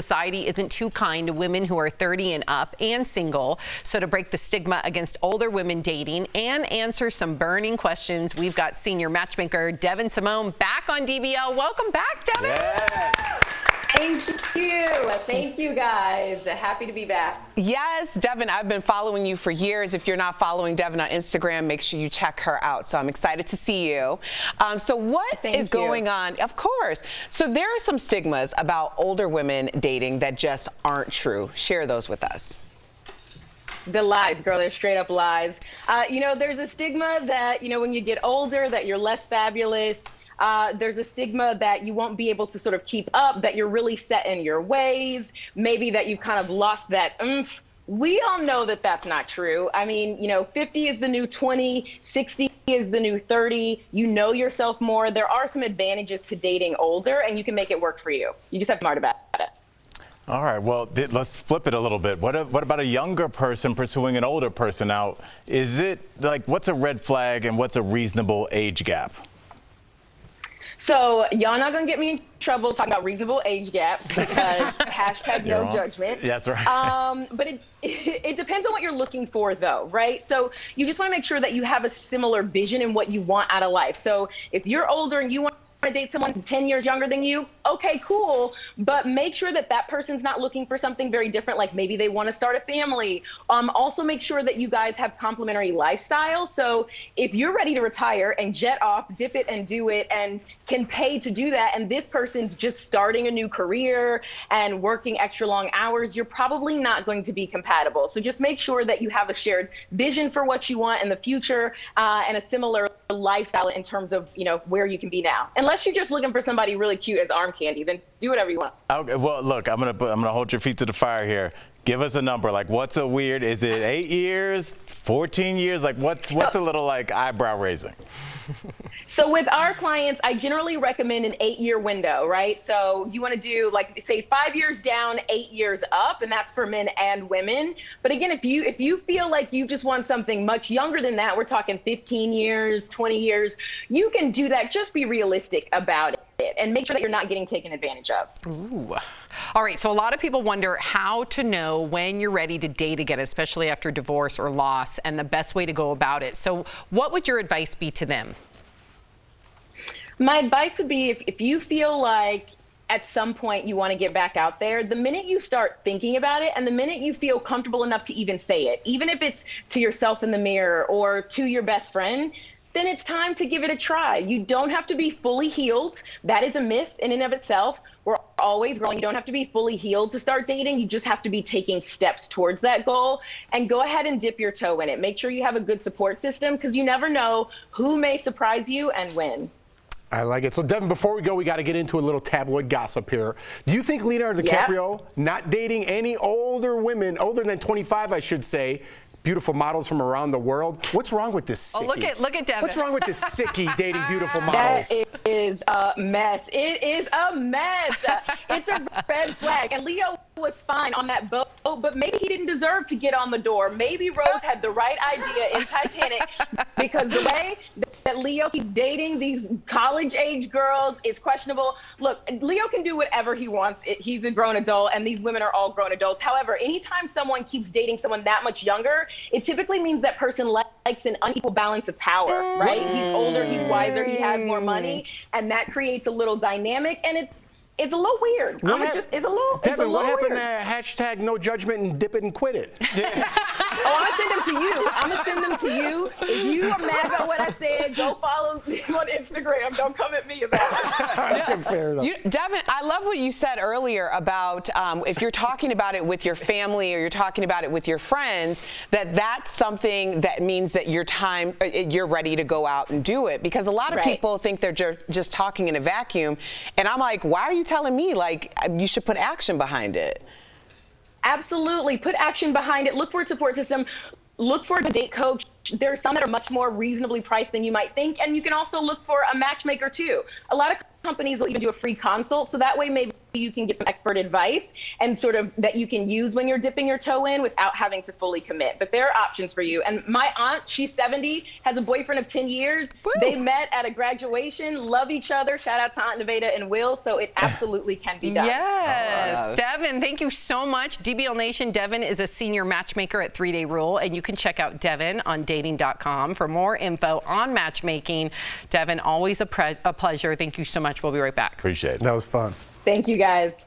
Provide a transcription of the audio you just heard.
society isn't too kind to women who are 30 and up and single. So to break the stigma against older women dating and answer some burning questions, we've got senior matchmaker Devyn Simone back on DBL. Welcome back, Devyn. Yes. Thank you guys. Happy to be back. Yes, Devyn, I've been following you for years. If you're not following Devyn on Instagram, make sure you check her out. So I'm excited to see you. So what is going on? Of course. So there are some stigmas about older women dating that just aren't true. Share those with us. The lies, girl, they're straight up lies. There's a stigma that, when you get older, that you're less fabulous. There's a stigma that you won't be able to sort of keep up, that you're really set in your ways, maybe that you've kind of lost that oomph. We all know that that's not true. I mean, 50 is the new 20, 60 is the new 30. You know yourself more. There are some advantages to dating older, and you can make it work for you. You just have to be smart about it. All right, well, let's flip it a little bit. What about a younger person pursuing an older person? Now, is it like, what's a red flag and what's a reasonable age gap? So y'all not gonna get me in trouble talking about reasonable age gaps because hashtag no judgment. Yeah, that's right. But it depends on what you're looking for though, right? So you just wanna make sure that you have a similar vision in what you want out of life. So if you're older and you want to date someone 10 years younger than you, okay, cool. But make sure that that person's not looking for something very different, like maybe they want to start a family. Also make sure that you guys have complementary lifestyles. So if you're ready to retire and jet off, dip it and do it, and can pay to do that, and this person's just starting a new career and working extra long hours, you're probably not going to be compatible. So just make sure that you have a shared vision for what you want in the future, and a similar lifestyle in terms of where you can be now. Unless you're just looking for somebody really cute as arm candy, then do whatever you want. Okay, well, look, I'm gonna hold your feet to the fire here. Give us a number. Like, what's a weird? Is it 8 years, 14 years? Like, what's a little like eyebrow raising? So with our clients, I generally recommend an 8-year window, right? So you want to do, like, say 5 years down, 8 years up, and that's for men and women. But again, if you feel like you just want something much younger than that, we're talking 15 years, 20 years, you can do that. Just be realistic about it and make sure that you're not getting taken advantage of. Ooh. All right, so a lot of people wonder how to know when you're ready to date again, especially after divorce or loss, and the best way to go about it. So what would your advice be to them? My advice would be, if you feel like at some point you want to get back out there, the minute you start thinking about it and the minute you feel comfortable enough to even say it, even if it's to yourself in the mirror or to your best friend, then it's time to give it a try. You don't have to be fully healed. That is a myth in and of itself. We're always growing. You don't have to be fully healed to start dating. You just have to be taking steps towards that goal, and go ahead and dip your toe in it. Make sure you have a good support system, because you never know who may surprise you and when. I like it. So, Devyn, before we go, we got to get into a little tabloid gossip here. Do you think Leonardo DiCaprio not dating any older women, older than 25, I should say, beautiful models from around the world? What's wrong with this sickie? Oh, look at Devyn. What's wrong with this sickie dating beautiful models? That is a mess. It is a mess. It's a red flag. And Leo was fine on that boat, but maybe he didn't deserve to get on the door. Maybe Rose had the right idea in Titanic, because the way that Leo keeps dating these college-age girls is questionable. Look, Leo can do whatever he wants. He's a grown adult, and these women are all grown adults. However, anytime someone keeps dating someone that much younger, it typically means that person likes an unequal balance of power, right? He's older, he's wiser, he has more money, and that creates a little dynamic, and it's a little weird. Devyn, what happened to hashtag no judgment and dip it and quit it? Oh, I'm gonna send them to you. I'm gonna send them to you. If you are mad about what I said, go follow me on Instagram. Don't come at me about it. Fair enough. Devyn, I love what you said earlier about if you're talking about it with your family or you're talking about it with your friends, that's something that means that you're ready to go out and do it. Because a lot of people think they're just talking in a vacuum, and I'm like, why are you telling me? Like, you should put action behind it. Absolutely. Put action behind it. Look for a support system. Look for a date coach. There are some that are much more reasonably priced than you might think. And you can also look for a matchmaker too. A lot of companies will even do a free consult. So that way maybe you can get some expert advice and sort of that you can use when you're dipping your toe in without having to fully commit. But there are options for you. And my aunt, she's 70, has a boyfriend of 10 years. Woo. They met at a graduation, love each other. Shout out to Aunt Nevada and Will. So it absolutely can be done. Yes. Devyn, thank you so much. DBL Nation, Devyn is a senior matchmaker at 3 Day Rule, and you can check out Devyn on dating.com for more info on matchmaking. Devyn, always a pleasure. Thank you so much. We'll be right back. Appreciate it. That was fun. Thank you, guys.